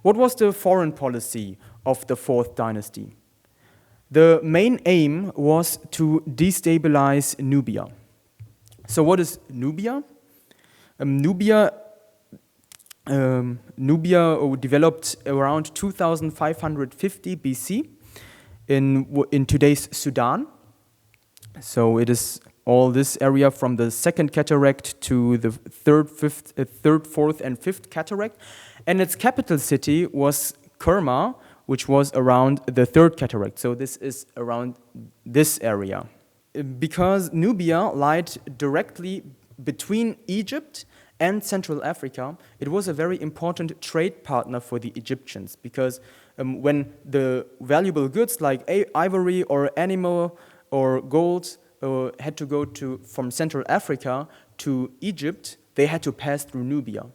What was the foreign policy of the Fourth Dynasty? The main aim was to destabilize Nubia. So what is Nubia? Nubia developed around 2550 BC in today's Sudan. So it is all this area from the second cataract to the third, fourth, and fifth cataract. And its capital city was Kerma, which was around the third cataract. So this is around this area. Because Nubia lied directly between Egypt and Central Africa, it was a very important trade partner for the Egyptians, because when the valuable goods like ivory or animal or gold had to go from Central Africa to Egypt, they had to pass through Nubia.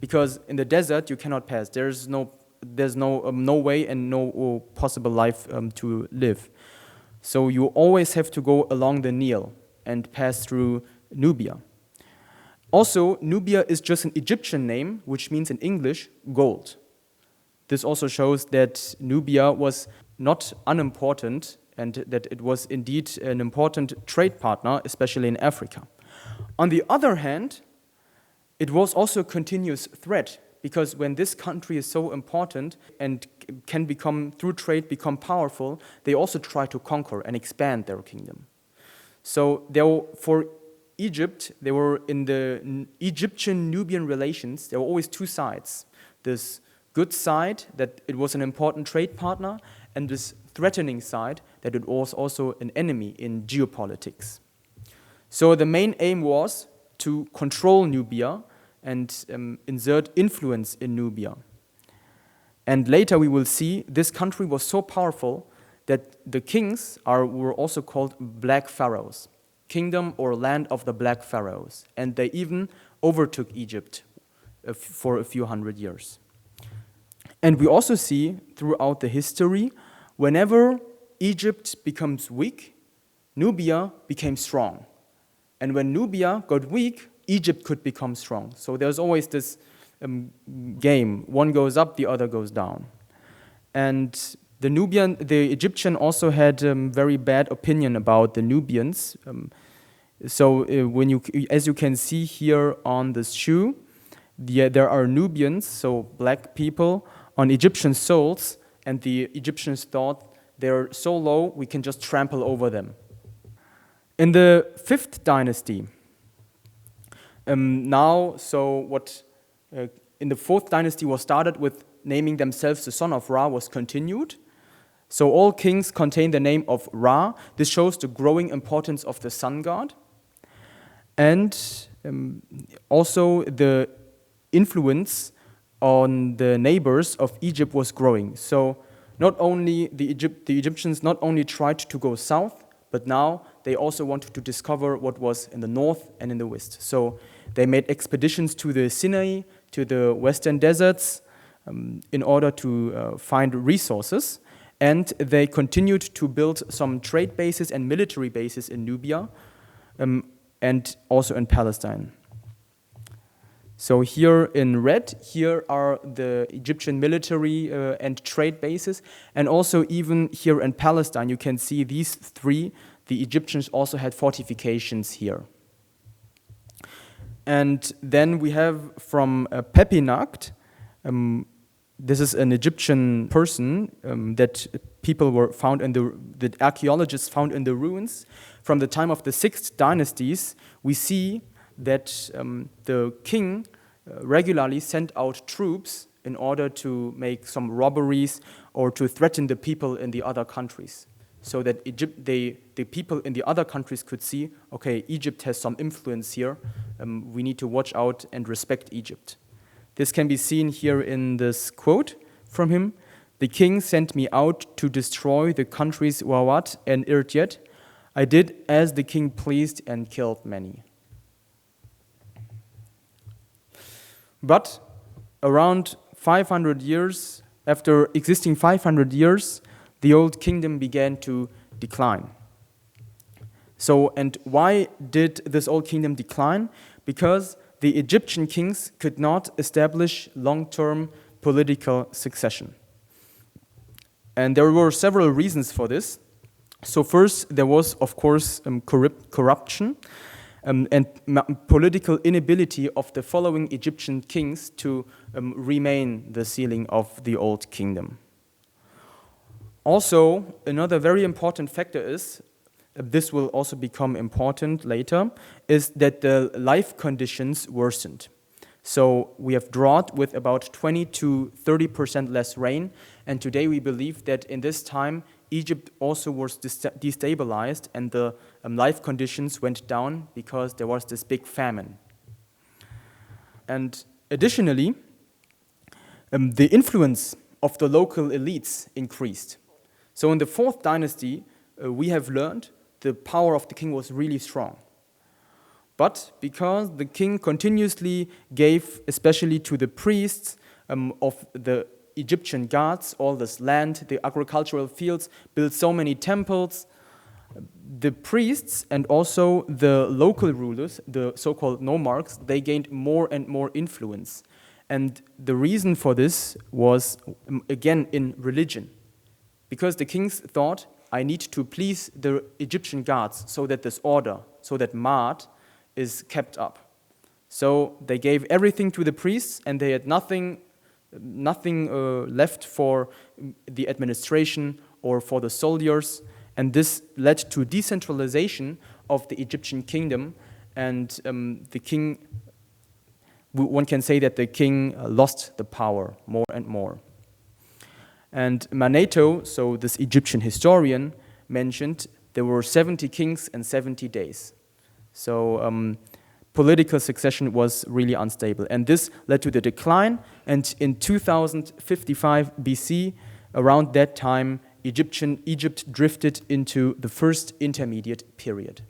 Because in the desert you cannot pass. There's no way and no possible life to live. So you always have to go along the Nile and pass through Nubia. Also, Nubia is just an Egyptian name, which means in English, gold. This also shows that Nubia was not unimportant and that it was indeed an important trade partner, especially in Africa. On the other hand, it was also a continuous threat, because when this country is so important and can become, through trade, become powerful, they also try to conquer and expand their kingdom. So for Egypt, there were in the Egyptian-Nubian relations, there were always two sides. This good side, that it was an important trade partner, and this threatening side, that it was also an enemy in geopolitics. So the main aim was to control Nubia and insert influence in Nubia. And later we will see this country was so powerful that the kings were also called Black Pharaohs, kingdom or land of the Black Pharaohs. And they even overtook Egypt for a few hundred years. And we also see throughout the history, whenever Egypt becomes weak, Nubia became strong. And when Nubia got weak, Egypt could become strong. So there's always this game. One goes up, the other goes down. And the Egyptian also had very bad opinion about the Nubians. As you can see here on this shoe, there are Nubians, so black people, on Egyptian soles, and the Egyptians thought they're so low we can just trample over them. In the Fifth Dynasty, in the Fourth Dynasty was started with naming themselves the son of Ra was continued. So all kings contain the name of Ra. This shows the growing importance of the sun god. And also the influence on the neighbors of Egypt was growing. So not only the Egyptians not only tried to go south, but now they also wanted to discover what was in the north and in the west. So they made expeditions to the Sinai, to the western deserts, in order to find resources. And they continued to build some trade bases and military bases in Nubia, and also in Palestine. So here in red, here are the Egyptian military and trade bases. And also even here in Palestine, you can see these three. The Egyptians also had fortifications here. And then we have from Pepinakht, this is an Egyptian person that that archaeologists found in the ruins. From the time of the Sixth Dynasties, we see that the king regularly sent out troops in order to make some robberies or to threaten the people in the other countries, so that the people in the other countries could see, okay, Egypt has some influence here, we need to watch out and respect Egypt. This can be seen here in this quote from him. The king sent me out to destroy the countries Wawat and Irtyet. I did as the king pleased and killed many. But around 500 years, after existing 500 years, the old kingdom began to decline. So, and why did this old kingdom decline? Because the Egyptian kings could not establish long-term political succession. And there were several reasons for this. So first, there was, of course, corruption and political inability of the following Egyptian kings to remain the ceiling of the old kingdom. Also, another very important factor is, this will also become important later, is that the life conditions worsened. So we have drought with about 20 to 30% less rain, and today we believe that in this time Egypt also was destabilized and the life conditions went down because there was this big famine. And additionally, the influence of the local elites increased. So in the 4th dynasty, we have learned the power of the king was really strong. But because the king continuously gave, especially to the priests of the Egyptian gods, all this land, the agricultural fields, built so many temples, the priests and also the local rulers, the so-called nomarchs, they gained more and more influence. And the reason for this was, again, in religion. Because the kings thought, I need to please the Egyptian gods so that this order, so that Maat is kept up. So they gave everything to the priests and they had nothing left for the administration or for the soldiers, and this led to decentralization of the Egyptian kingdom, and the king, one can say that the king lost the power more and more. And Manetho, so this Egyptian historian, mentioned there were 70 kings and 70 days. So political succession was really unstable. And this led to the decline. And in 2055 BC, around that time, Egypt drifted into the first intermediate period.